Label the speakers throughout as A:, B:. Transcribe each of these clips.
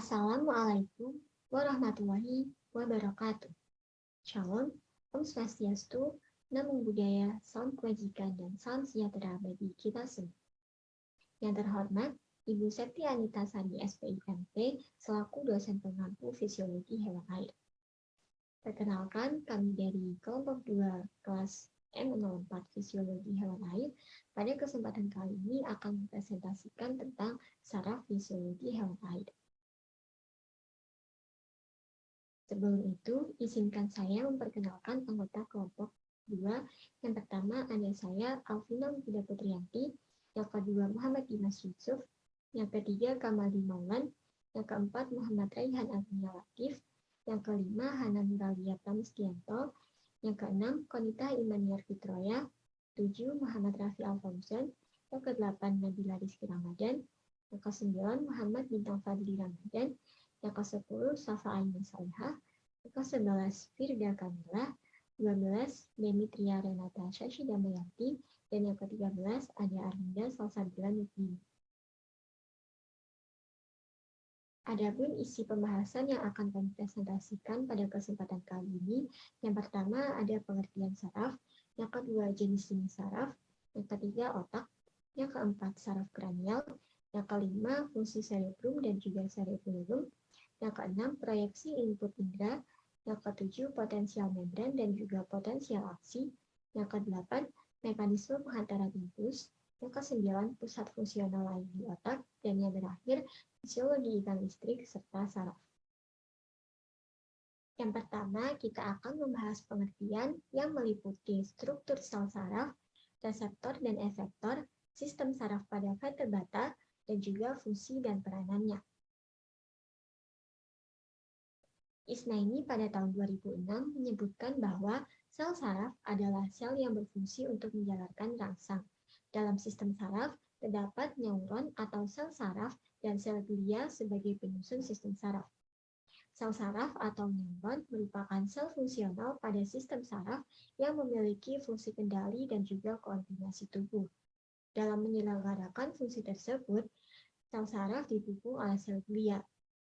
A: Assalamualaikum warahmatullahi wabarakatuh. Shalom, Om Swastiastu, Namo Buddhaya, Salam Kebajikan, dan Salam Sejahtera bagi kita semua. Yang terhormat, Ibu Septi Anita Sari, SPIMT, selaku dosen pengampu Fisiologi Hewan Air. Perkenalkan, kami dari kelompok 2 kelas M04 Fisiologi Hewan Air. Pada kesempatan kali ini akan mempresentasikan tentang saraf fisiologi hewan air. Sebelum itu, izinkan saya memperkenalkan anggota kelompok 2. Yang pertama ada saya, Alvina Mufidah Putriyanti. Yang kedua, Muhammad Dimas Yusuf. Yang ketiga, Kamal Maulan. Yang keempat, Muhammad Raihan Agnia Latif. Yang kelima, Hana Nuralia Pramustianto. Yang keenam, Konita Imaniar Fitroya. 7, Muhammad Rafi Alfonsen. Yang kedelapan, Nabila Rizky Ramadan. Yang kesembilan, Muhammad Bintang Fadli Ramadan. Yang ke-10, Safa Aiman Salihah. Yang ke-11, Firda Kamila. 12, Demitria Renata Syashida Mayanti. Dan yang ke-13, ada Arminda Salsabila Nukmini. Adapun isi pembahasan yang akan kami presentasikan pada kesempatan kali ini, yang pertama ada pengertian saraf, yang kedua jenis-jenis saraf, yang ketiga otak, yang keempat saraf kranial, yang kelima fungsi cerebrum dan juga cerebellum, yang keenam proyeksi input indera, yang ketujuh potensial membran dan juga potensial aksi, yang kedelapan mekanisme penghantaran impuls, yang ke-9 pusat fungsional lain di otak, dan yang terakhir fisiologi ikan listrik serta saraf. Yang pertama, kita akan membahas pengertian yang meliputi struktur sel saraf, reseptor dan efektor, sistem saraf pada vertebrata, dan juga fungsi dan peranannya. Isnaini pada tahun 2006 menyebutkan bahwa sel saraf adalah sel yang berfungsi untuk menjalankan rangsang. Dalam sistem saraf, terdapat neuron atau sel saraf dan sel glia sebagai penyusun sistem saraf. Sel saraf atau neuron merupakan sel fungsional pada sistem saraf yang memiliki fungsi kendali dan juga koordinasi tubuh. Dalam menyelenggarakan fungsi tersebut, sel saraf didukung oleh sel glia.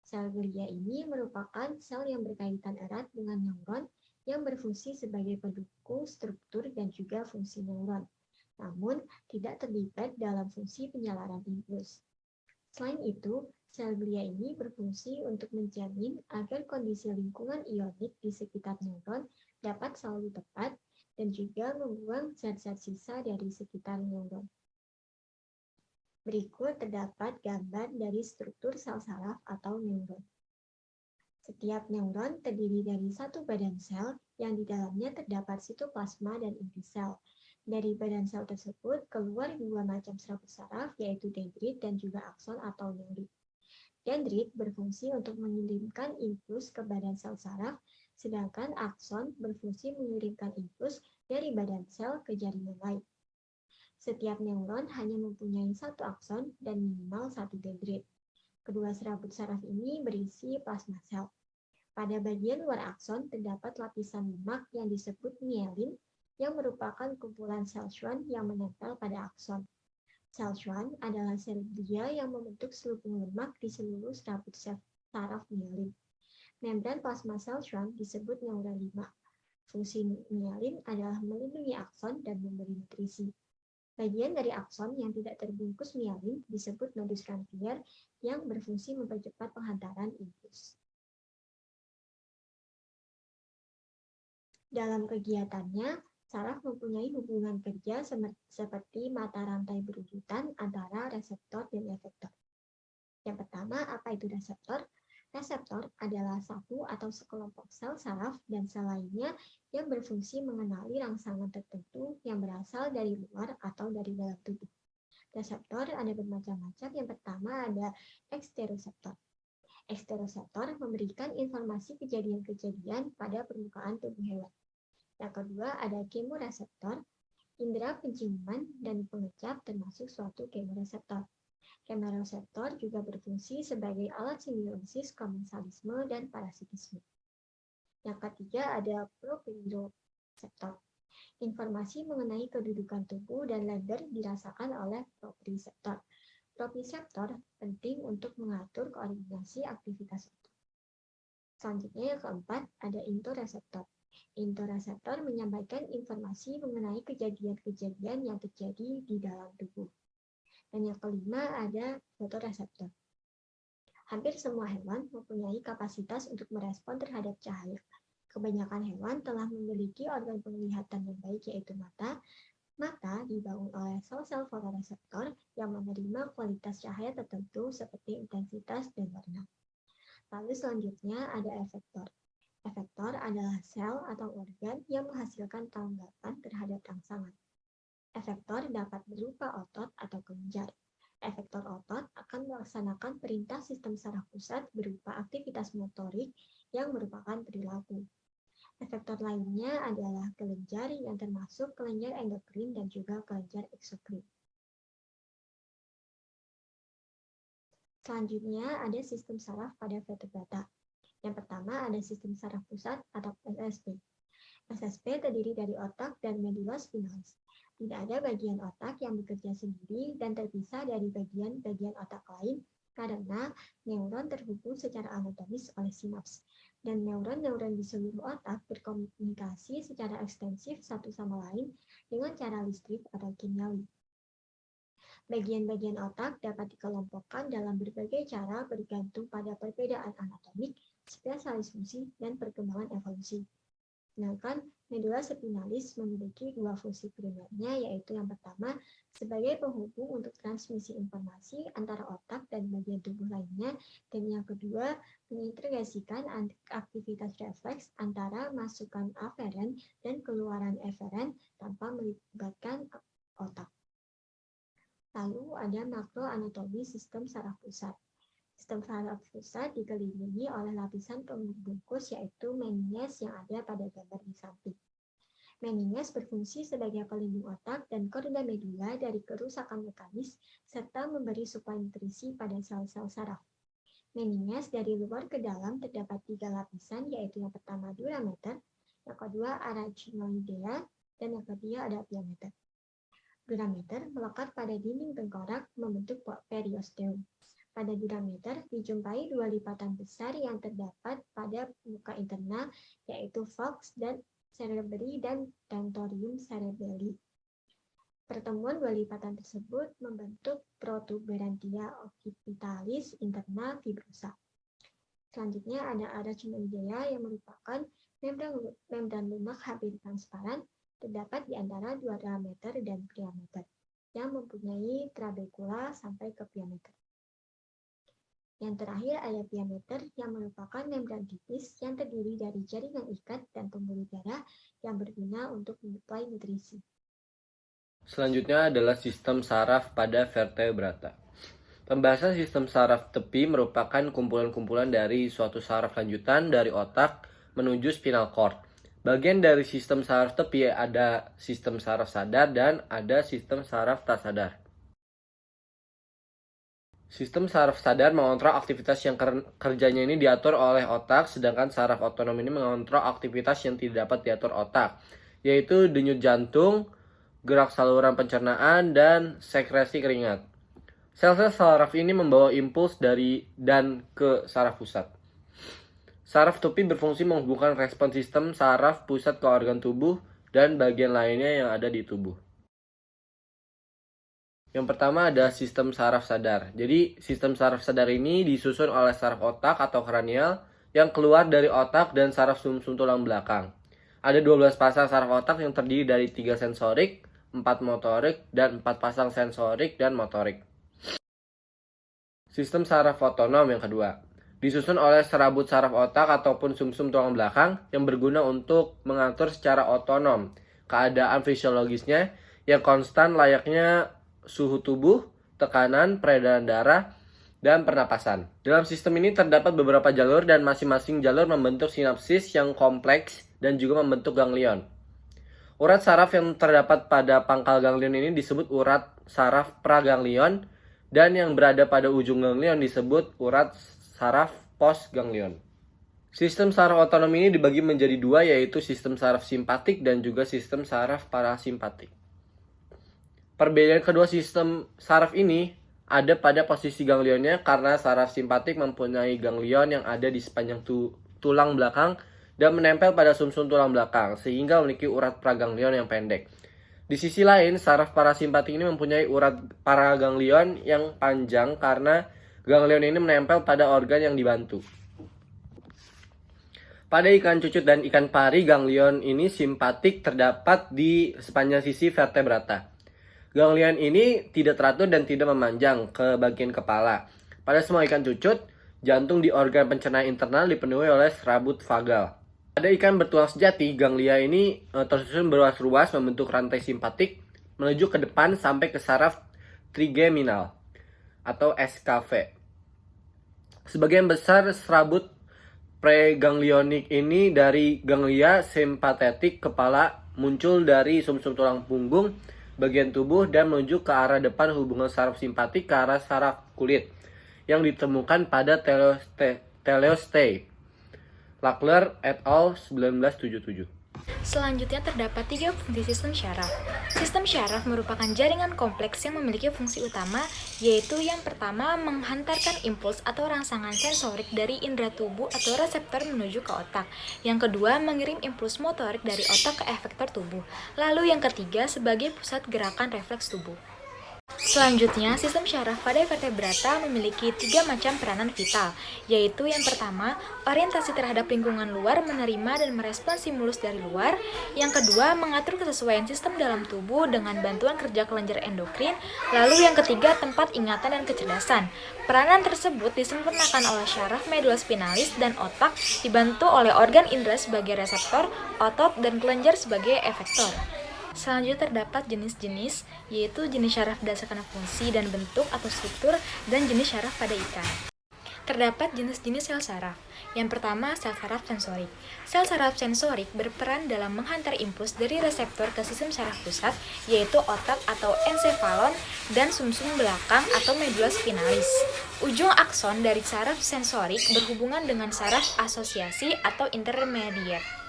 A: Sel glia ini merupakan sel yang berkaitan erat dengan neuron yang berfungsi sebagai pendukung struktur dan juga fungsi neuron, namun tidak terlibat dalam fungsi penyalaran impuls. Selain itu, sel glia ini berfungsi untuk menjamin agar kondisi lingkungan ionik di sekitar neuron dapat selalu tepat dan juga membuang zat-zat sisa dari sekitar neuron. Berikut terdapat gambar dari struktur sel saraf atau neuron. Setiap neuron terdiri dari satu badan sel yang di dalamnya terdapat sitoplasma dan inti sel. Dari badan sel tersebut keluar dua macam serabut saraf, yaitu dendrit dan juga akson atau neurit. Dendrit berfungsi untuk mengirimkan impuls ke badan sel saraf, sedangkan akson berfungsi mengirimkan impuls dari badan sel ke jaringan lain. Setiap neuron hanya mempunyai satu akson dan minimal satu dendrit. Kedua serabut saraf ini berisi plasma sel. Pada bagian luar akson terdapat lapisan lemak yang disebut mielin, yang merupakan kumpulan sel Schwann yang menempel pada akson. Sel Schwann adalah sel glia yang membentuk selubung lemak di seluruh serabut saraf mielin. Membran plasma sel Schwann disebut neura 5. Fungsi mielin adalah melindungi akson dan memberi nutrisi. Bagian dari akson yang tidak terbungkus mielin disebut nodus rangkaian yang berfungsi mempercepat penghantaran impuls. Dalam kegiatannya, saraf mempunyai hubungan kerja seperti mata rantai berurutan antara reseptor dan efektor. Yang pertama, apa itu reseptor? Reseptor adalah satu atau sekelompok sel saraf dan sel lainnya yang berfungsi mengenali rangsangan tertentu yang berasal dari luar atau dari dalam tubuh. Reseptor ada bermacam-macam. Yang pertama ada eksteroseptor. Eksteroseptor memberikan informasi kejadian-kejadian pada permukaan tubuh hewan. Yang kedua ada kemoreseptor, indera penciuman dan pengecap termasuk suatu kemoreseptor. Kemoreseptor juga berfungsi sebagai alat simbiosis, komensalisme, dan parasitisme. Yang ketiga ada proprioceptor. Informasi mengenai kedudukan tubuh dan leher dirasakan oleh proprioseptor. Proprioseptor penting untuk mengatur koordinasi aktivitas otak. Selanjutnya yang keempat ada interoreseptor. Interoreseptor menyampaikan informasi mengenai kejadian-kejadian yang terjadi di dalam tubuh. Dan yang kelima ada fotoreseptor. Hampir semua hewan mempunyai kapasitas untuk merespon terhadap cahaya. Kebanyakan hewan telah memiliki organ penglihatan yang baik yaitu mata. Mata dibangun oleh sel-sel fotoreseptor yang menerima kualitas cahaya tertentu seperti intensitas dan warna. Lalu selanjutnya ada efektor. Efektor adalah sel atau organ yang menghasilkan tanggapan terhadap rangsangan. Efektor dapat berupa otot atau kelenjar. Efektor otot akan melaksanakan perintah sistem saraf pusat berupa aktivitas motorik yang merupakan perilaku. Efektor lainnya adalah kelenjar yang termasuk kelenjar endokrin dan juga kelenjar eksokrin. Selanjutnya ada sistem saraf pada vertebrata. Yang pertama ada sistem saraf pusat atau SSP. SSP terdiri dari otak dan medula spinalis. Tidak ada bagian otak yang bekerja sendiri dan terpisah dari bagian-bagian otak lain karena neuron terhubung secara anatomis oleh sinaps. Dan neuron-neuron di seluruh otak berkomunikasi secara ekstensif satu sama lain dengan cara listrik atau kimiawi. Bagian-bagian otak dapat dikelompokkan dalam berbagai cara bergantung pada perbedaan anatomik, spesialis fungsi, dan perkembangan evolusi. Sedangkan medula spinalis memiliki dua fungsi primernya, yaitu yang pertama sebagai penghubung untuk transmisi informasi antara otak dan bagian tubuh lainnya, dan yang kedua mengintegrasikan aktivitas refleks antara masukan aferen dan keluaran eferen tanpa melibatkan otak. Lalu ada makroanatomi sistem saraf pusat. Sistem saraf pusat dikelilingi oleh lapisan pembungkus yaitu meninges yang ada pada gambar di samping. Meninges berfungsi sebagai pelindung otak dan korda medula dari kerusakan mekanis serta memberi suplai nutrisi pada sel-sel saraf. Meninges dari luar ke dalam terdapat 3 lapisan yaitu yang pertama durameter, yang kedua arachnoidea, dan yang ketiga ada piometer. Durameter melekat pada dinding tengkorak membentuk periosteum. Pada durameter dijumpai 2 lipatan besar yang terdapat pada muka internal yaitu falx dan cerebri dan tentorium cerebelli. Pertemuan 2 lipatan tersebut membentuk protuberantia occipitalis internal fibrosa. Selanjutnya ada arachnoidea yang merupakan membran lunak hampir transparan terdapat di antara durameter dan piometer yang mempunyai trabekula sampai ke piometer. Yang terakhir ada piometer yang merupakan membran tipis yang terdiri dari jaringan ikat dan pembuluh darah yang berguna untuk menyuplai nutrisi.
B: Selanjutnya adalah sistem saraf pada vertebrata. Pembahasan sistem saraf tepi merupakan kumpulan-kumpulan dari suatu saraf lanjutan dari otak menuju spinal cord. Bagian dari sistem saraf tepi ada sistem saraf sadar dan ada sistem saraf tak sadar. Sistem saraf sadar mengontrol aktivitas yang kerjanya ini diatur oleh otak, sedangkan saraf otonom ini mengontrol aktivitas yang tidak dapat diatur otak, yaitu denyut jantung, gerak saluran pencernaan, dan sekresi keringat. Sel-sel saraf ini membawa impuls dari dan ke saraf pusat. Saraf tepi berfungsi menghubungkan respon sistem saraf pusat ke organ tubuh dan bagian lainnya yang ada di tubuh. Yang pertama ada sistem saraf sadar. Jadi sistem saraf sadar ini disusun oleh saraf otak atau kranial yang keluar dari otak dan saraf sumsum tulang belakang. Ada 12 pasang saraf otak yang terdiri dari 3 sensorik, 4 motorik, dan 4 pasang sensorik dan motorik. Sistem saraf otonom yang kedua. Disusun oleh serabut saraf otak ataupun sumsum tulang belakang yang berguna untuk mengatur secara otonom keadaan fisiologisnya yang konstan layaknya suhu tubuh, tekanan, peredaran darah, dan pernapasan. Dalam sistem ini terdapat beberapa jalur dan masing-masing jalur membentuk sinapsis yang kompleks dan juga membentuk ganglion. Urat saraf yang terdapat pada pangkal ganglion ini disebut urat saraf praganglion dan yang berada pada ujung ganglion disebut urat saraf postganglion. Sistem saraf otonom ini dibagi menjadi 2 yaitu sistem saraf simpatik dan juga sistem saraf parasimpatik. Perbedaan kedua sistem saraf ini ada pada posisi ganglionnya karena saraf simpatik mempunyai ganglion yang ada di sepanjang tulang belakang dan menempel pada sumsum tulang belakang sehingga memiliki urat praganglion yang pendek. Di sisi lain, saraf parasimpatik ini mempunyai urat paraganglion yang panjang karena ganglion ini menempel pada organ yang dibantu. Pada ikan cucut dan ikan pari, ganglion ini simpatik terdapat di sepanjang sisi vertebrata. Ganglion ini tidak teratur dan tidak memanjang ke bagian kepala. Pada semua ikan cucut, jantung di organ pencernaan internal dipenuhi oleh serabut vagal. Pada ikan bertulang sejati, ganglia ini tersusun berruas-ruas membentuk rantai simpatik menuju ke depan sampai ke saraf trigeminal atau SKV. Sebagian besar serabut preganglionik ini dari ganglia simpatetik kepala muncul dari sumsum tulang punggung bagian tubuh dan menuju ke arah depan hubungan saraf simpatik ke arah saraf kulit yang ditemukan pada teleostei. Lackler et al. 1977.
C: Selanjutnya terdapat 3 fungsi sistem syaraf. Sistem syaraf merupakan jaringan kompleks yang memiliki fungsi utama, yaitu yang pertama menghantarkan impuls atau rangsangan sensorik dari indera tubuh atau reseptor menuju ke otak. Yang kedua, mengirim impuls motorik dari otak ke efektor tubuh. Lalu yang ketiga, sebagai pusat gerakan refleks tubuh. Selanjutnya, sistem syaraf pada vertebrata memiliki 3 macam peranan vital, yaitu yang pertama, orientasi terhadap lingkungan luar, menerima dan merespons stimulus dari luar. Yang kedua, mengatur kesesuaian sistem dalam tubuh dengan bantuan kerja kelenjar endokrin. Lalu yang ketiga, tempat ingatan dan kecerdasan. Peranan tersebut disempurnakan oleh syaraf medullospinalis dan otak, dibantu oleh organ indera sebagai reseptor, otot, dan kelenjar sebagai efektor. Selanjutnya terdapat jenis-jenis, yaitu jenis syaraf berdasarkan fungsi dan bentuk atau struktur, dan jenis syaraf pada ikan. Terdapat jenis-jenis sel saraf. Yang pertama, sel saraf sensorik. Sel saraf sensorik berperan dalam menghantar impuls dari reseptor ke sistem saraf pusat, yaitu otak atau ensefalon, dan sumsum belakang atau medulla spinalis. Ujung akson dari saraf sensorik berhubungan dengan saraf asosiasi atau intermediate.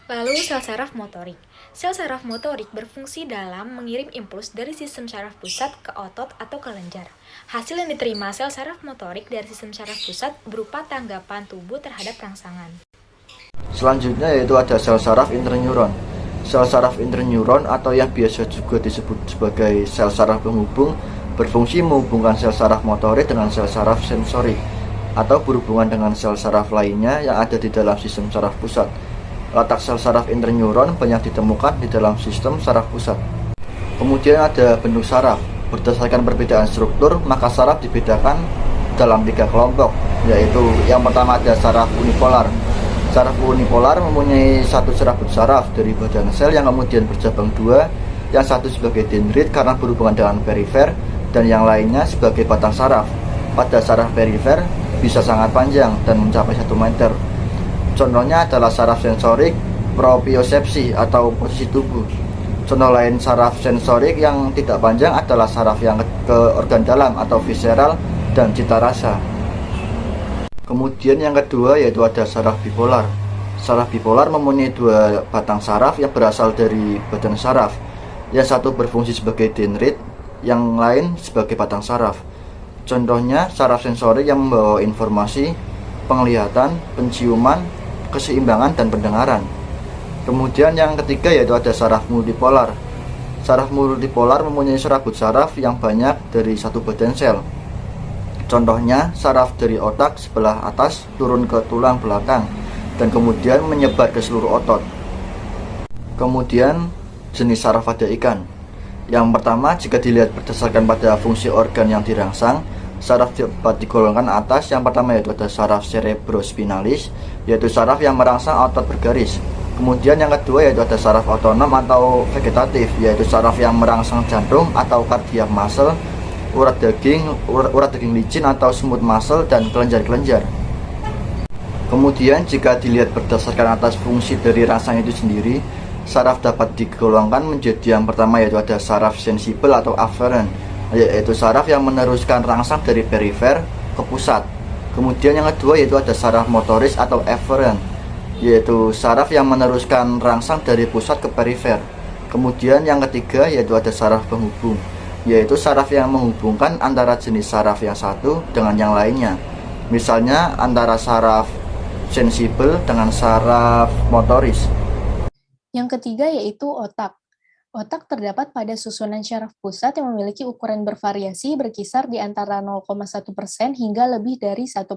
C: Lalu sel saraf motorik. Sel saraf motorik berfungsi dalam mengirim impuls dari sistem saraf pusat ke otot atau kelenjar. Hasil yang diterima sel saraf motorik dari sistem saraf pusat berupa tanggapan tubuh terhadap rangsangan.
D: Selanjutnya yaitu ada sel saraf interneuron. Sel saraf interneuron atau yang biasa juga disebut sebagai sel saraf penghubung berfungsi menghubungkan sel saraf motorik dengan sel saraf sensorik atau berhubungan dengan sel saraf lainnya yang ada di dalam sistem saraf pusat. Letak sel saraf interneuron banyak ditemukan di dalam sistem saraf pusat. Kemudian ada bentuk saraf. Berdasarkan perbedaan struktur, maka saraf dibedakan dalam 3 kelompok, yaitu yang pertama ada saraf unipolar. Saraf unipolar mempunyai satu serabut saraf dari badan sel yang kemudian bercabang 2, yang satu sebagai dendrit karena berhubungan dengan perifer, dan yang lainnya sebagai batang saraf. Pada saraf perifer bisa sangat panjang dan mencapai 1 meter. Contohnya adalah saraf sensorik propriosepsi atau posisi tubuh. Contoh lain saraf sensorik yang tidak panjang adalah saraf yang ke organ dalam atau visceral dan cita rasa. Kemudian yang kedua yaitu ada saraf bipolar. Saraf bipolar mempunyai 2 batang saraf yang berasal dari badan saraf. Yang satu berfungsi sebagai dendrit, yang lain sebagai batang saraf. Contohnya saraf sensorik yang membawa informasi, penglihatan, penciuman, keseimbangan, dan pendengaran. Kemudian yang ketiga yaitu ada saraf multipolar. Saraf multipolar mempunyai serabut saraf yang banyak dari satu badan sel. Contohnya saraf dari otak sebelah atas turun ke tulang belakang dan kemudian menyebar ke seluruh otot. Kemudian jenis saraf pada ikan. Yang pertama, jika dilihat berdasarkan pada fungsi organ yang dirangsang, saraf dapat digolongkan atas. Yang pertama yaitu ada saraf cerebrospinalis, yaitu saraf yang merangsang otot bergaris. Kemudian yang kedua yaitu ada saraf otonom atau vegetatif, yaitu saraf yang merangsang jantung atau cardiac muscle, urat daging licin atau smooth muscle, dan kelenjar-kelenjar. Kemudian jika dilihat berdasarkan atas fungsi dari rangsang itu sendiri, saraf dapat digolongkan menjadi yang pertama yaitu ada saraf sensibel atau afferent, yaitu saraf yang meneruskan rangsang dari perifer ke pusat. Kemudian yang kedua yaitu ada saraf motoris atau efferent, yaitu saraf yang meneruskan rangsang dari pusat ke perifer. Kemudian yang ketiga yaitu ada saraf penghubung. yaitu saraf yang menghubungkan antara jenis saraf yang satu dengan yang lainnya. Misalnya antara saraf sensibel dengan saraf motoris.
E: Yang ketiga yaitu otak. Otak terdapat pada susunan syaraf pusat yang memiliki ukuran bervariasi berkisar di antara 0,1% hingga lebih dari 1%.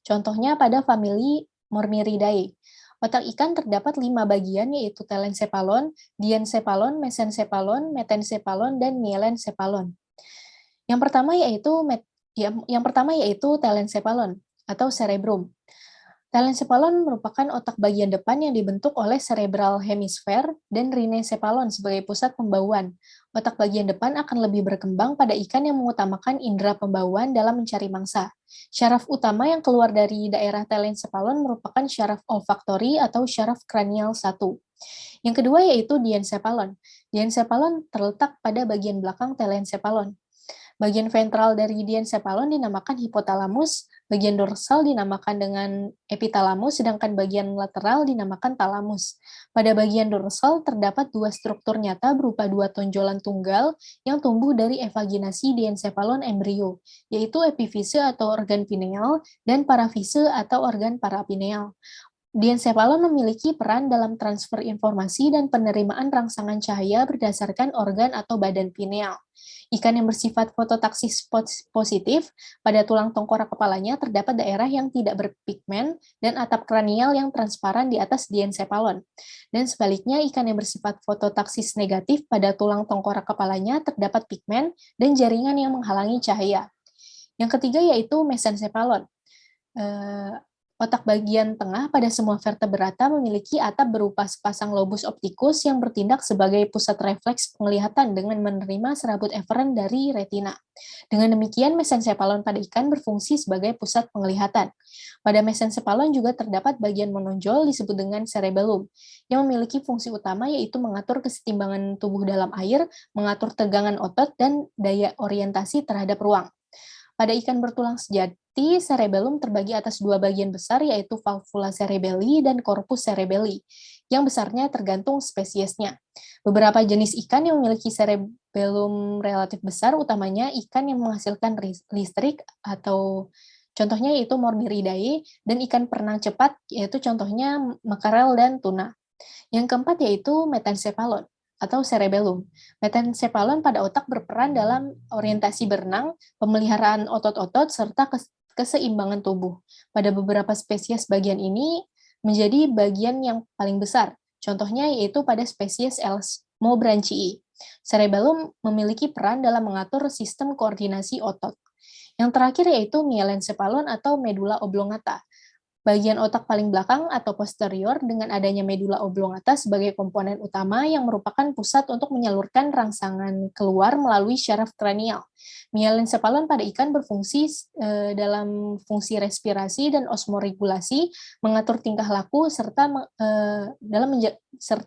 E: Contohnya pada famili Mormyridae. Otak ikan terdapat 5 bagian yaitu telencephalon, diencephalon, mesencephalon, metencephalon, dan mielencephalon. Yang pertama yaitu telencephalon atau cerebrum. Telencephalon merupakan otak bagian depan yang dibentuk oleh cerebral hemisphere dan rhinecephalon sebagai pusat pembauan. Otak bagian depan akan lebih berkembang pada ikan yang mengutamakan indera pembauan dalam mencari mangsa. Syaraf utama yang keluar dari daerah telencephalon merupakan syaraf olfaktori atau syaraf kranial 1. Yang kedua yaitu diencephalon. Diencephalon terletak pada bagian belakang telencephalon. Bagian ventral dari diencephalon dinamakan hipotalamus, bagian dorsal dinamakan dengan epitalamus, sedangkan bagian lateral dinamakan talamus. Pada bagian dorsal terdapat 2 struktur nyata berupa 2 tonjolan tunggal yang tumbuh dari evaginasi diencephalon embrio, yaitu epifise atau organ pineal dan parafise atau organ parapineal. Diencephalon memiliki peran dalam transfer informasi dan penerimaan rangsangan cahaya berdasarkan organ atau badan pineal. Ikan yang bersifat fototaksis positif, pada tulang tengkorak kepalanya terdapat daerah yang tidak berpigmen dan atap kranial yang transparan di atas diencephalon. Dan sebaliknya, ikan yang bersifat fototaksis negatif, pada tulang tengkorak kepalanya terdapat pigmen dan jaringan yang menghalangi cahaya. Yang ketiga yaitu mesencephalon. Otak bagian tengah pada semua vertebrata memiliki atap berupa sepasang lobus optikus yang bertindak sebagai pusat refleks penglihatan dengan menerima serabut eferen dari retina. Dengan demikian, mesencephalon pada ikan berfungsi sebagai pusat penglihatan. Pada mesencephalon juga terdapat bagian menonjol disebut dengan cerebellum, yang memiliki fungsi utama yaitu mengatur kesetimbangan tubuh dalam air, mengatur tegangan otot, dan daya orientasi terhadap ruang. Pada ikan bertulang sejati, cerebellum terbagi atas 2 bagian besar yaitu valvula cerebelli dan corpus cerebelli, yang besarnya tergantung spesiesnya. Beberapa jenis ikan yang memiliki cerebellum relatif besar, utamanya ikan yang menghasilkan listrik atau contohnya yaitu Mormyridae, dan ikan perenang cepat yaitu contohnya makarel dan tuna. Yang keempat yaitu metencephalon atau cerebellum. Metencephalon pada otak berperan dalam orientasi berenang, pemeliharaan otot-otot, serta keseimbangan tubuh. Pada beberapa spesies bagian ini menjadi bagian yang paling besar. Contohnya yaitu pada spesies Elsmobranchii. Cerebellum memiliki peran dalam mengatur sistem koordinasi otot. Yang terakhir yaitu mielencephalon atau medulla oblongata. Bagian otak paling belakang atau posterior dengan adanya medulla oblongata sebagai komponen utama yang merupakan pusat untuk menyalurkan rangsangan keluar melalui syaraf kranial. Mielencephalon pada ikan berfungsi dalam fungsi respirasi dan osmoregulasi, mengatur tingkah laku, serta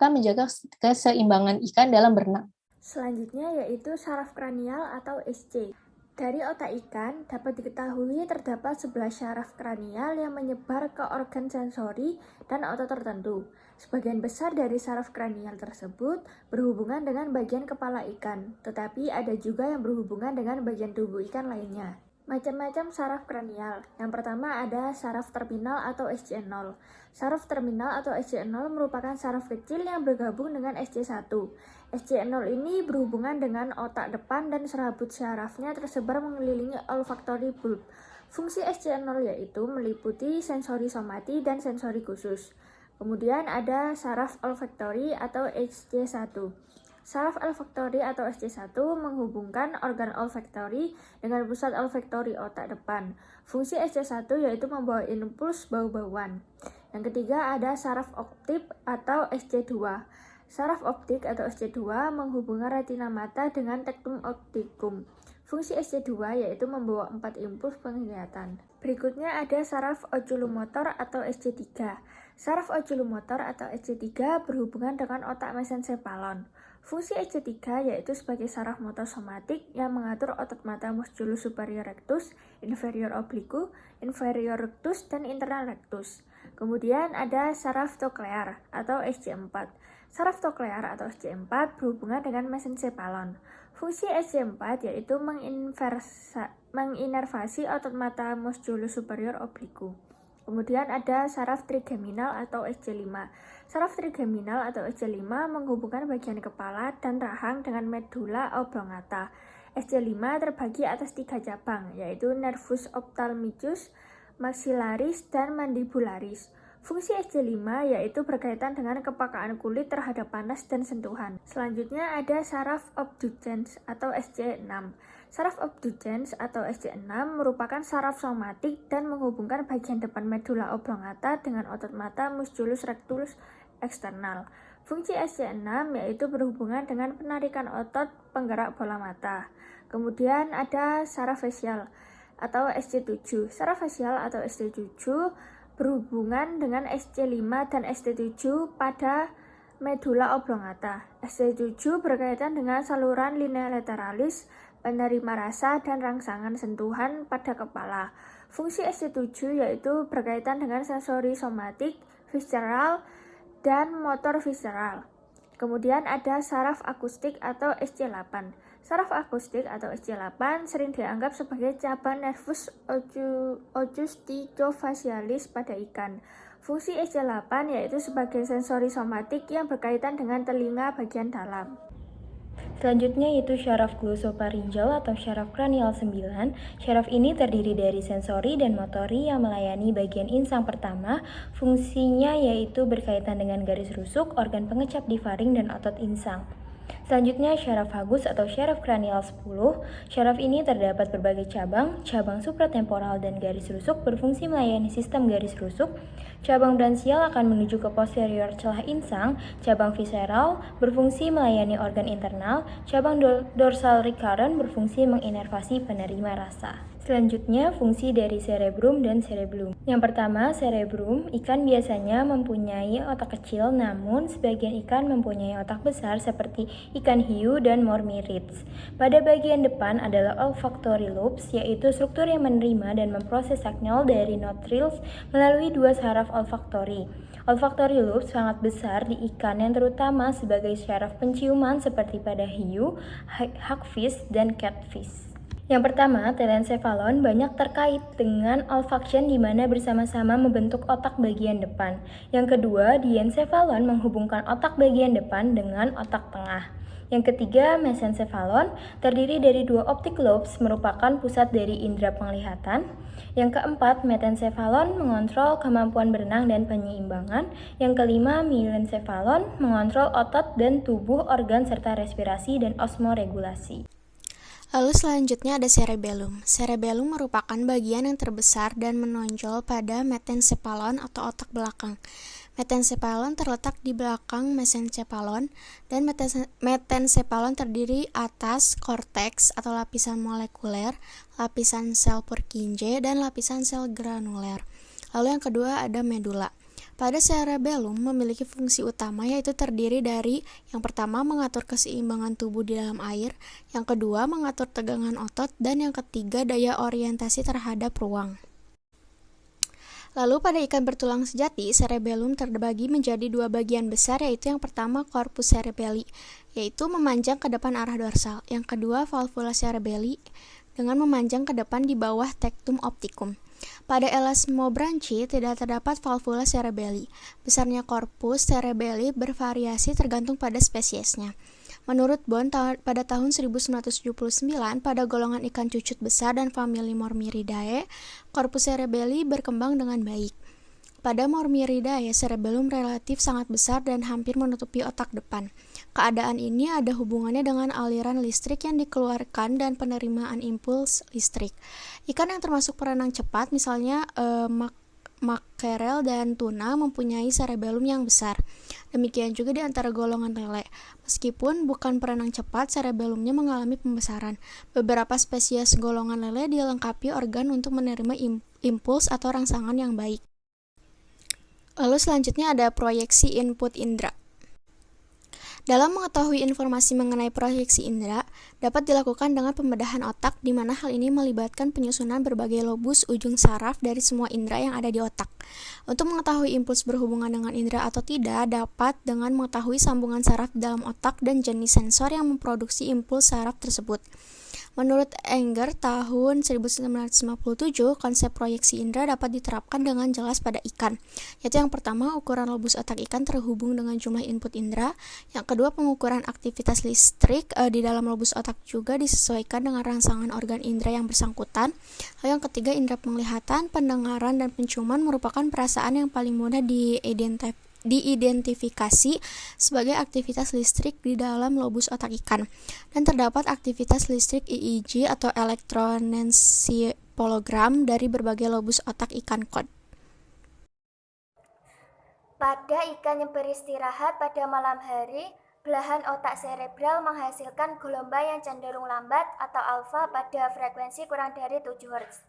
E: menjaga keseimbangan ikan dalam berenang.
F: Selanjutnya yaitu saraf kranial atau SC. Dari otak ikan dapat diketahui terdapat 11 syaraf kranial yang menyebar ke organ sensori dan otot tertentu. Sebagian besar dari saraf kranial tersebut berhubungan dengan bagian kepala ikan, tetapi ada juga yang berhubungan dengan bagian tubuh ikan lainnya. Macam-macam saraf kranial. Yang pertama ada saraf terminal atau SC0. Saraf terminal atau SC0 merupakan saraf kecil yang bergabung dengan SC1. SC0 ini berhubungan dengan otak depan dan serabut syarafnya tersebar mengelilingi olfactory bulb. Fungsi SC0 yaitu meliputi sensori somati dan sensori khusus. Kemudian ada saraf olfactory atau SC1. Saraf olfaktori atau SC1 menghubungkan organ olfaktori dengan pusat olfaktori otak depan. Fungsi SC1 yaitu membawa impuls bau-bauan. Yang ketiga ada saraf optik atau SC2. Saraf optik atau SC2 menghubungkan retina mata dengan tektum optikum. Fungsi SC2 yaitu membawa 4 impuls penglihatan. Berikutnya ada saraf oculomotor atau SC3. Saraf oculomotor atau SC3 berhubungan dengan otak mesencephalon. Fungsi SC3 yaitu sebagai saraf motor somatik yang mengatur otot mata musculus superior rectus, inferior oblique, inferior rectus, dan internal rectus. Kemudian ada saraf toklear atau SC4. Saraf toklear atau SC4 berhubungan dengan mesencephalon. Fungsi SC4 yaitu menginervasi otot mata musculus superior obliku. Kemudian ada saraf trigeminal atau SC5. Saraf trigeminal atau SC5 menghubungkan bagian kepala dan rahang dengan medula oblongata. SC5 terbagi atas 3 cabang, yaitu nervus ophthalmicus, maxillaris, dan mandibularis. Fungsi SC5 yaitu berkaitan dengan kepekaan kulit terhadap panas dan sentuhan. Selanjutnya ada saraf abducens atau SC6. Saraf abducens atau SC6 merupakan saraf somatik dan menghubungkan bagian depan medula oblongata dengan otot mata musculus rectus eksternal. Fungsi SC6 yaitu berhubungan dengan penarikan otot penggerak bola mata. Kemudian ada saraf facial atau SC7. Saraf facial atau SC7 berhubungan dengan SC5 dan ST7 pada medula oblongata. ST7 berkaitan dengan saluran linea lateralis, penerima rasa, dan rangsangan sentuhan pada kepala. Fungsi ST7 yaitu berkaitan dengan sensori somatik, visceral, dan motor visceral. Kemudian ada saraf akustik atau SC8. Saraf akustik atau SC8 sering dianggap sebagai cabang nervus ocusticofacialis pada ikan. Fungsi SC8 yaitu sebagai sensori somatik yang berkaitan dengan telinga bagian dalam.
C: Selanjutnya yaitu syaraf glossopharyngeal atau syaraf kranial 9. Syaraf ini terdiri dari sensori dan motori yang melayani bagian insang pertama. Fungsinya yaitu berkaitan dengan garis rusuk, organ pengecap di faring, dan otot insang. Selanjutnya syaraf vagus atau syaraf kranial 10. Syaraf ini terdapat berbagai cabang. Cabang supratemporal dan garis rusuk berfungsi melayani sistem garis rusuk. Cabang branchial akan menuju ke posterior celah insang. Cabang visceral berfungsi melayani organ internal. Cabang dorsal recurrent berfungsi menginervasi penerima rasa. Selanjutnya, fungsi dari cerebrum dan cerebellum. Yang pertama, cerebrum. Ikan biasanya mempunyai otak kecil, namun sebagian ikan mempunyai otak besar seperti ikan hiu dan mormyrids. Pada bagian depan adalah olfactory lobes, yaitu struktur yang menerima dan memproses signal dari nostrils melalui 2 saraf olfactory. Olfactory lobes sangat besar di ikan yang terutama sebagai syaraf penciuman seperti pada hiu, hagfish, dan catfish. Yang pertama, telencephalon banyak terkait dengan olfaction di mana bersama-sama membentuk otak bagian depan. Yang kedua, diencephalon menghubungkan otak bagian depan dengan otak tengah. Yang ketiga, mesencephalon terdiri dari 2 optic lobes merupakan pusat dari indera penglihatan. Yang keempat, metencephalon mengontrol kemampuan berenang dan penyeimbangan. Yang kelima, myelencephalon mengontrol otot dan tubuh, organ serta respirasi dan osmoregulasi.
G: Lalu selanjutnya ada cerebellum. Cerebellum merupakan bagian yang terbesar dan menonjol pada metencephalon atau otak belakang. Metencephalon terletak di belakang mesencephalon dan metencephalon terdiri atas korteks atau lapisan molekuler, lapisan sel Purkinje, dan lapisan sel granuler. Lalu yang kedua ada medula. Pada cerebellum memiliki fungsi utama yaitu terdiri dari yang pertama mengatur keseimbangan tubuh di dalam air, yang kedua mengatur tegangan otot, dan yang ketiga daya orientasi terhadap ruang. Lalu pada ikan bertulang sejati, cerebellum terbagi menjadi 2 bagian besar yaitu yang pertama corpus cerebelli, yaitu memanjang ke depan arah dorsal, yang kedua valvula cerebelli dengan memanjang ke depan di bawah tectum opticum. Pada elasmobranchi tidak terdapat valvula cerebelli. Besarnya korpus cerebelli bervariasi tergantung pada spesiesnya. Menurut Bond, pada tahun 1979, pada golongan ikan cucut besar dan famili Mormyridae, korpus cerebelli berkembang dengan baik. Pada Mormyridae, cerebellum relatif sangat besar dan hampir menutupi otak depan. Keadaan ini ada hubungannya dengan aliran listrik yang dikeluarkan dan penerimaan impuls listrik. Ikan yang termasuk perenang cepat, misalnya makrel dan tuna, mempunyai cerebellum yang besar. Demikian juga di antara golongan lele. Meskipun bukan perenang cepat, cerebellumnya mengalami pembesaran. Beberapa spesies golongan lele dilengkapi organ untuk menerima impuls atau rangsangan yang baik. Lalu selanjutnya ada proyeksi input indera. Dalam mengetahui informasi mengenai proyeksi indera, dapat dilakukan dengan pembedahan otak, di mana hal ini melibatkan penyusunan berbagai lobus ujung saraf dari semua indera yang ada di otak. Untuk mengetahui impuls berhubungan dengan indera atau tidak, dapat dengan mengetahui sambungan saraf di dalam otak dan jenis sensor yang memproduksi impuls saraf tersebut. Menurut Enger tahun 1957, konsep proyeksi indera dapat diterapkan dengan jelas pada ikan, yaitu yang pertama, ukuran lobus otak ikan terhubung dengan jumlah input indera. Yang kedua, pengukuran aktivitas listrik di dalam lobus otak juga disesuaikan dengan rangsangan organ indera yang bersangkutan. Lalu yang ketiga, indera penglihatan, pendengaran, dan penciuman merupakan perasaan yang paling mudah diidentifikasi sebagai aktivitas listrik di dalam lobus otak ikan, dan terdapat aktivitas listrik EEG atau elektroensefalogram dari berbagai lobus otak ikan kod.
H: Pada ikan yang beristirahat pada malam hari, belahan otak serebral menghasilkan gelombang yang cenderung lambat atau alfa pada frekuensi kurang dari 7 Hz.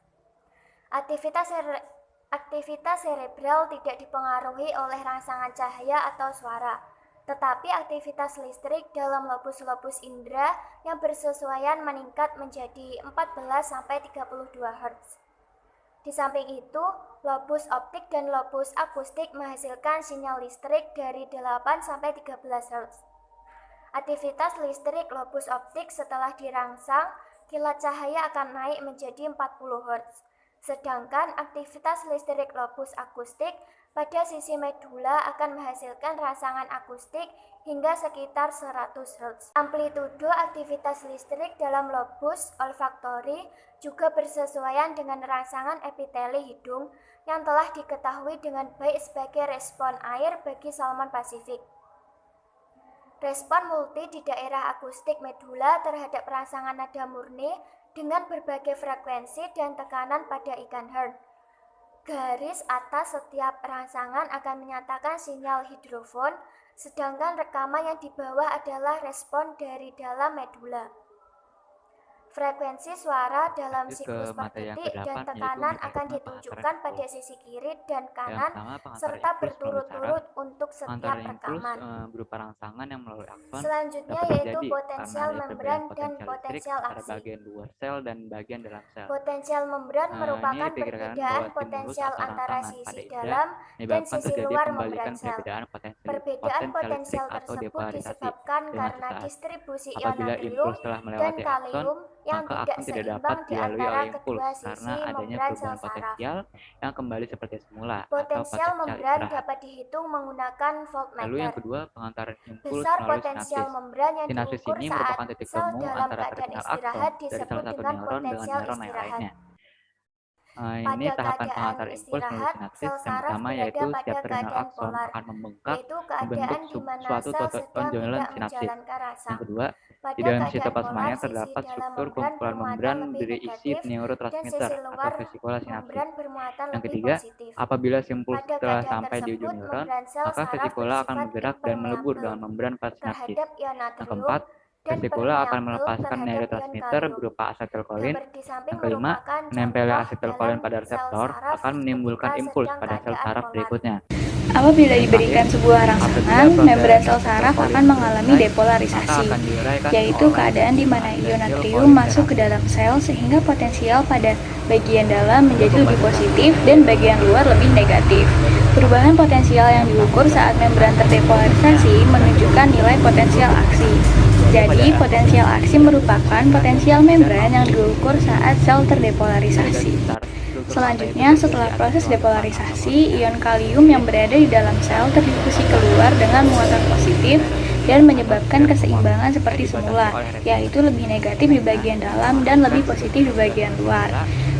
H: Aktivitas serebral tidak dipengaruhi oleh rangsangan cahaya atau suara, tetapi aktivitas listrik dalam lobus-lobus indera yang bersesuaian meningkat menjadi 14-32 Hz. Di samping itu, lobus optik dan lobus akustik menghasilkan sinyal listrik dari 8-13 Hz. Aktivitas listrik lobus optik setelah dirangsang, kilat cahaya akan naik menjadi 40 Hz. Sedangkan aktivitas listrik lobus akustik pada sisi medula akan menghasilkan rangsangan akustik hingga sekitar 100 Hz. Amplitudo aktivitas listrik dalam lobus olfaktori juga bersesuaian dengan rangsangan epiteli hidung yang telah diketahui dengan baik sebagai respon air bagi salmon Pasifik. Respon multi di daerah akustik medula terhadap rangsangan nada murni dengan berbagai frekuensi dan tekanan pada ikan hern. Garis atas setiap rangsangan akan menyatakan sinyal hidrofon, sedangkan rekaman yang di bawah adalah respon dari dalam medula. Frekuensi suara dalam siklus per detik dan tekanan akan ditunjukkan pada sisi kiri dan kanan serta berturut-turut untuk setiap rekaman.
I: Berupa rangsangan yang melalui akson
H: Selanjutnya
I: dapat
H: yaitu
I: terjadi
H: potensial
I: karena ada
H: membran
I: perbedaan
H: dan
I: potensial
H: potensial
I: listrik pada
H: aksi.
I: bagian luar sel dan bagian dalam sel.
H: Potensial membran merupakan
I: Ini diperkirakan
H: perbedaan
I: bahwa
H: potensial
I: stimulus atau
H: antara
I: rangsangan pada
H: sisi
I: indera
H: dalam dan
I: menyebabkan
H: sisi
I: terjadi
H: luar
I: pembalikan
H: membran sel.
I: perbedaan
H: Perbedaan
I: potensial
H: potensial
I: listrik atau
H: tersebut
I: depolarisasi.
H: disebabkan
I: Dengan
H: karena
I: sisa
H: distribusi ion
I: apabila
H: natrium
I: impuls telah
H: dan
I: melewati akson,
H: kalium yang
I: maka
H: tidak
I: akson tidak dapat
H: seimbang di
I: dilalui
H: antara
I: oleh impuls
H: kedua sisi
I: karena adanya
H: membran sel
I: perubahan
H: saraf.
I: potensial yang kembali seperti semula atau
H: Potensial
I: potensial
H: membran
I: istirahat.
H: dapat dihitung menggunakan
I: Lalu yang
H: voltmeter.
I: kedua, pengantaran impuls
H: Besar
I: melalui
H: potensial
I: sinapsis.
H: membran yang
I: Sinapsis
H: diukur
I: ini
H: saat
I: merupakan titik
H: sel
I: temu
H: dalam
I: antara
H: keadaan
I: terminal
H: istirahat
I: akson dari
H: disebut
I: salah satu
H: dengan
I: neuron dengan
H: potensial
I: neuron yang
H: istirahat.
I: lainnya.
H: Pada
I: Ini tahapan
H: keadaan
I: pengantar impuls melalui
H: istirahat,
I: sinapsis
H: sel
I: yang
H: saraf
I: pertama
H: berada
I: yaitu
H: pada
I: setiap terminal
H: keadaan
I: akson
H: polar,
I: akan membengkak
H: yaitu
I: membentuk
H: keadaan di mana
I: suatu
H: sel sedang
I: tonjolan
H: tidak
I: sinapsis.
H: menjalankan
I: Yang
H: rangsang.
I: kedua,
H: Pada
I: di dalam
H: keadaan
I: sitoplasmanya
H: polar, sisi
I: terdapat
H: dalam
I: struktur
H: membran
I: kumpulan
H: bermuatan
I: membran
H: lebih
I: berisi
H: negatif dan
I: neurotransmitter
H: sisi
I: atau
H: luar
I: vesicula sinapsis.
H: membran bermuatan
I: Yang
H: lebih
I: ketiga,
H: positif.
I: apabila impuls
H: Pada
I: telah
H: keadaan
I: sampai di ujung
H: tersebut,
I: neuron,
H: membran sel
I: maka
H: saraf
I: vesicula akan
H: bersifat
I: bergerak dan melebur
H: impermeabel
I: dengan membran sinapsis.
H: terhadap ion
I: Yang
H: natrium
I: keempat,
H: dan
I: vesicula akan
H: permeabel
I: melepaskan
H: terhadap ion
I: neurotransmitter
H: kalium.
I: berupa asetilkolin.
H: Gambar di samping
I: Yang kelima,
H: merupakan
I: menempelnya
H: contoh
I: asetilkolin
H: dalam
I: pada
H: sel
I: reseptor
H: saraf
I: akan menimbulkan
H: ketika
I: impuls
H: sedang
I: pada sel
H: keadaan
I: saraf
H: polar.
I: berikutnya.
E: Apabila
I: Yang
E: diberikan
I: terakhir,
E: sebuah
I: apabila
E: rangsangan,
I: proses
E: membran sel saraf
I: asetilkolin
E: akan mengalami
I: selesai, maka
E: depolarisasi,
I: akan diuraikan
E: yaitu
I: oleh
E: keadaan di mana ion
I: asetilkolin
E: natrium masuk ke dalam sel sehingga potensial pada bagian dalam menjadi lebih positif dan bagian luar lebih negatif. Perubahan potensial yang diukur saat membran terdepolarisasi menunjukkan nilai potensial aksi. Jadi, potensial aksi merupakan potensial membran yang diukur saat sel terdepolarisasi. Selanjutnya, setelah proses depolarisasi, ion kalium yang berada di dalam sel terdifusi keluar dengan muatan positif dan menyebabkan keseimbangan seperti semula, yaitu lebih negatif di bagian dalam dan lebih positif di bagian luar.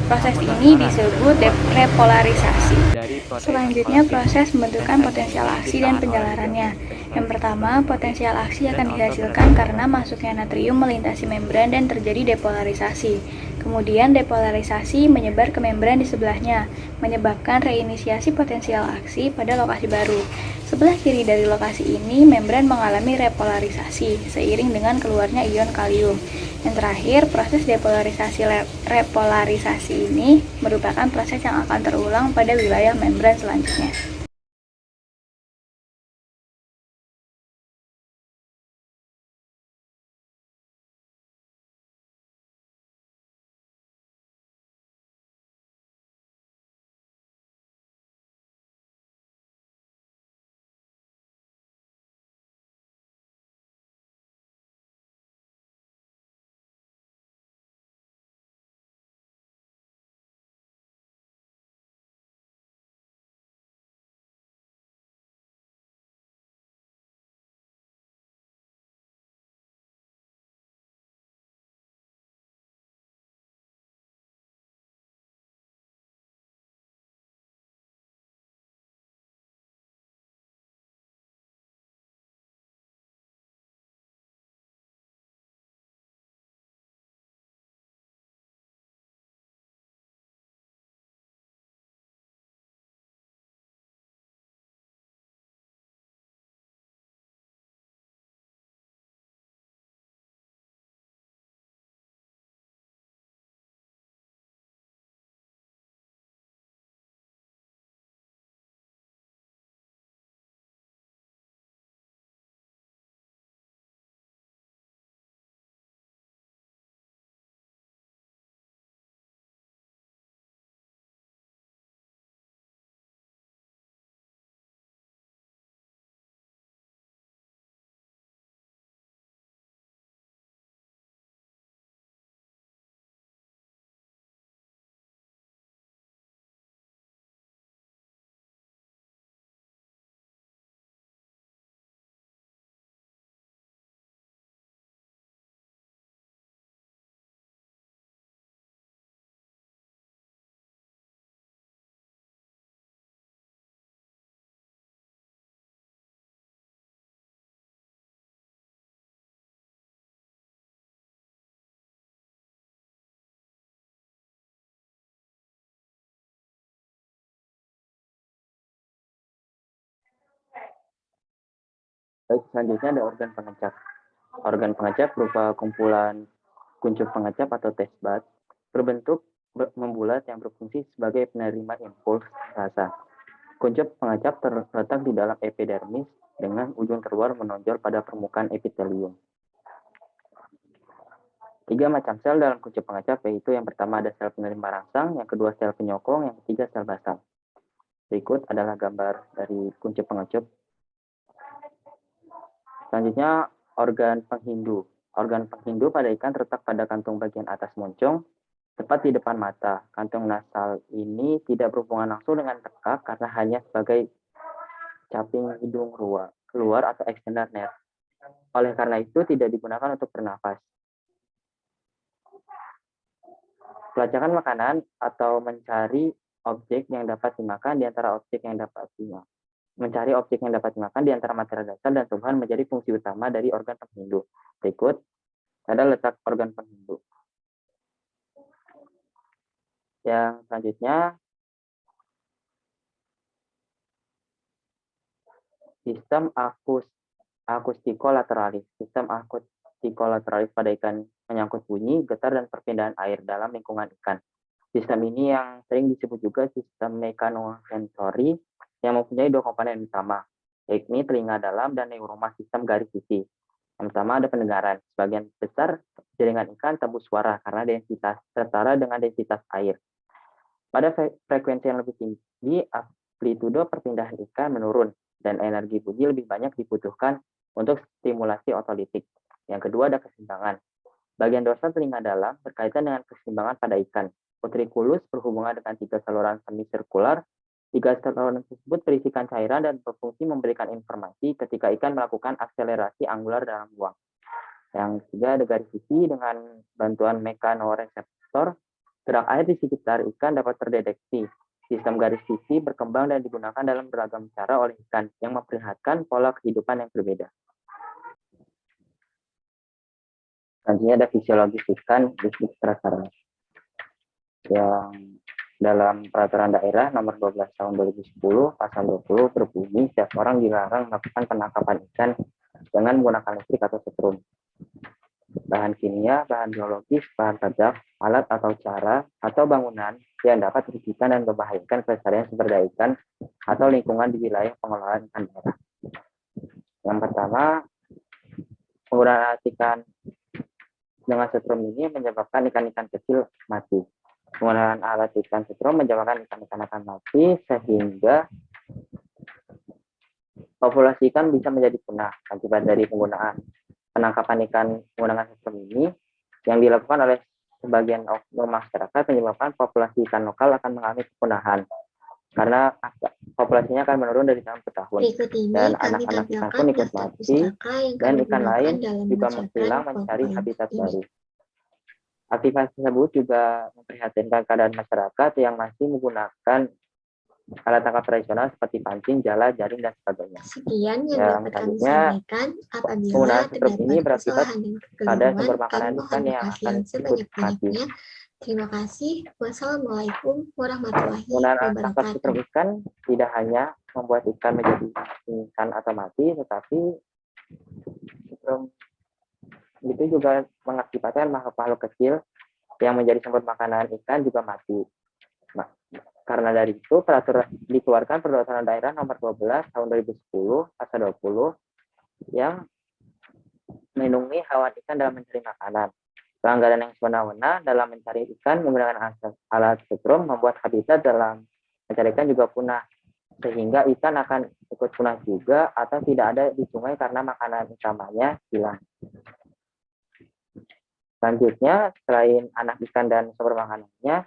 E: Proses ini disebut repolarisasi. Selanjutnya, proses pembentukan potensial aksi dan penjalarannya. Yang pertama, potensial aksi akan dihasilkan karena masuknya natrium melintasi membran dan terjadi depolarisasi. Kemudian depolarisasi menyebar ke membran di sebelahnya, menyebabkan reinisiasi potensial aksi pada lokasi baru. Sebelah kiri dari lokasi ini, membran mengalami repolarisasi seiring dengan keluarnya ion kalium. Yang terakhir, proses depolarisasi repolarisasi ini merupakan proses yang akan terulang pada wilayah membran selanjutnya.
I: Baik, selanjutnya ada organ pengecap. Organ pengecap berupa kumpulan kuncup pengecap atau taste bud berbentuk membulat yang berfungsi sebagai penerima impuls rasa. Kuncup pengecap terletak di dalam epidermis dengan ujung terluar menonjol pada permukaan epitelium. 3 macam sel dalam kuncup pengecap, yaitu yang pertama ada sel penerima rangsang, yang kedua sel penyokong, yang ketiga sel basal. Berikut adalah gambar dari kuncup pengecap. Selanjutnya organ penghindu. Organ penghindu pada ikan terletak pada kantung bagian atas moncong, tepat di depan mata. Kantung nasal ini tidak berhubungan langsung dengan tekak karena hanya sebagai caping hidung keluar atau external nerve. Oleh karena itu tidak digunakan untuk bernafas. Pelacakan makanan atau mencari objek yang dapat dimakan di antara objek yang dapat dimakan. Mencari objek yang dapat dimakan di antara material dasar dan tumbuhan menjadi fungsi utama dari organ penghindu. Berikut ada letak organ penghindu. Yang selanjutnya, sistem akusticolateralis. Sistem akusticolateralis pada ikan menyangkut bunyi, getar, dan perpindahan air dalam lingkungan ikan. Sistem ini yang sering disebut juga sistem mekanosensori yang mempunyai 2 komponen utama, yakni telinga dalam dan neuroma sistem garis sisi. Yang pertama ada pendengaran. Sebagian besar jaringan ikan tembus suara karena densitas setara dengan densitas air. Pada frekuensi yang lebih tinggi, amplitudo perpindahan ikan menurun dan energi bunyi lebih banyak dibutuhkan untuk stimulasi otolitik. Yang kedua ada keseimbangan. Bagian dorsal telinga dalam berkaitan dengan keseimbangan pada ikan. Utriculus berhubungan dengan 3 saluran semisirkular. 3 saluran tersebut berisikan cairan dan berfungsi memberikan informasi ketika ikan melakukan akselerasi angular dalam ruang. Yang ketiga ada garis sisi. Dengan bantuan mekanoreseptor, gerak air di sekitar ikan dapat terdeteksi. Sistem garis sisi berkembang dan digunakan dalam beragam cara oleh ikan yang memperlihatkan pola kehidupan yang berbeda. Selanjutnya ada fisiologis ikan di Strasarana, yang dalam peraturan daerah nomor 12 tahun 2010 pasal 20 berbunyi setiap orang dilarang melakukan penangkapan ikan dengan menggunakan listrik atau setrum. Bahan kimia, bahan biologis, bahan pajak, alat atau cara atau bangunan yang dapat merugikan dan membahayakan kelestarian sumber daya ikan atau lingkungan di wilayah pengelolaan ikan daerah. Yang pertama, penggunaan ikan dengan setrum ini menyebabkan ikan-ikan kecil mati. Penggunaan alat ikan setrum menyebabkan ikan-ikan akan mati sehingga populasi ikan bisa menjadi punah akibat dari penggunaan penangkapan ikan menggunakan setrum ini yang dilakukan oleh sebagian oknum masyarakat menyebabkan populasi ikan lokal akan mengalami kepunahan karena populasinya akan menurun dari tahun ke tahun dan anak-anak ikan pun ikut mati dan ikan lain juga menghilang mencari habitat baru. Aktivitas tersebut juga memprihatinkan keadaan masyarakat yang masih menggunakan alat tangkap tradisional seperti pancing, jala, jaring, dan sebagainya.
A: Sekian yang dapat kami sampaikan. Apabila
I: penggunaan setrum ini
A: terdapat
I: berakibat
A: kesalahan dan
I: pada sumber
A: kekeliruan,
I: makanan
A: kami
I: ikan
A: mohon
I: yang
A: maaf
I: akan
A: yang
I: ikut mati.
A: sebanyak-banyaknya. Terima kasih. Wassalamualaikum warahmatullahi
I: Penggunaan alat tangkap
A: wabarakatuh.
I: setrum ikan tidak hanya membuat ikan menjadi pingsan atau mati, tetapi setrum itu juga mengakibatkan makhluk-makhluk kecil yang menjadi sumber makanan ikan juga mati. Nah, karena dari itu dikeluarkan peraturan daerah nomor 12 tahun 2010 pasal 20 yang melindungi hewan ikan dalam mencari makanan. Pelanggaran yang semena-mena dalam mencari ikan menggunakan alat setrum membuat habitat dalam mencari ikan juga punah, sehingga ikan akan ikut punah juga atau tidak ada di sungai karena makanan utamanya hilang. Selanjutnya, selain anak ikan dan sumber makanannya,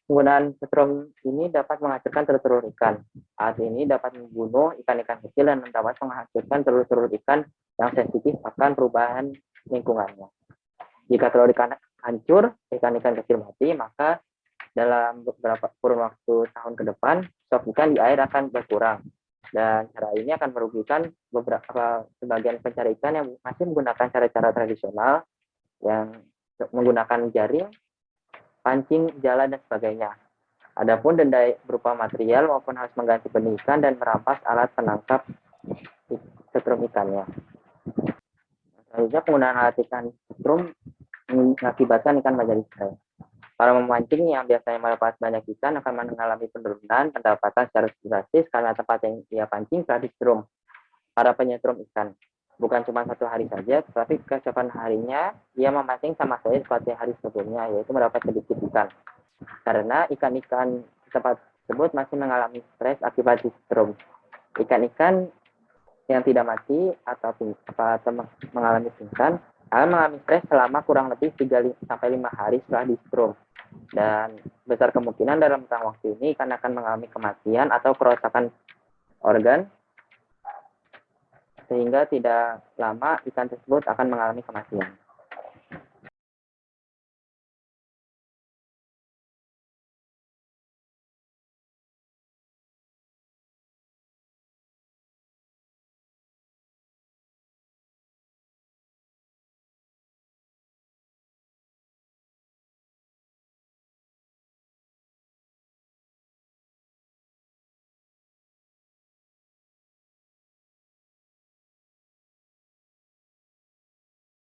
I: penggunaan setrum ini dapat menghasilkan telur-telur ikan. Alat ini dapat membunuh ikan-ikan kecil dan dapat menghasilkan telur-telur ikan yang sensitif akan perubahan lingkungannya. Jika telur ikan hancur, ikan-ikan kecil mati, maka dalam beberapa kurun waktu tahun ke depan, stok ikan di air akan berkurang. Dan cara ini akan merugikan beberapa sebagian pencari ikan yang masih menggunakan cara-cara tradisional yang menggunakan jaring, pancing, jala, dan sebagainya. Adapun denda berupa material maupun harus mengganti benih ikan dan merampas alat penangkap setrum setrum ikannya. Selanjutnya, penggunaan alat ikan setrum mengakibatkan ikan menjadi stres. Para memancing yang biasanya melepas banyak ikan akan mengalami penurunan pendapatan secara drastis karena tempat yang ia pancing telah disetrum. Para penyetrum ikan bukan cuma satu hari saja, tetapi keesokan harinya ia memancing sama saja seperti hari sebelumnya, yaitu mendapat sedikit ikan. Karena ikan-ikan di tempat tersebut masih mengalami stres akibat disetrum. Ikan-ikan yang tidak mati atau mengalami pingsan akan mengalami stres selama kurang lebih 3-5 hari setelah disetrum. Dan besar kemungkinan dalam rentang waktu ini ikan akan mengalami kematian atau kerusakan organ, sehingga tidak lama ikan tersebut akan mengalami kematian.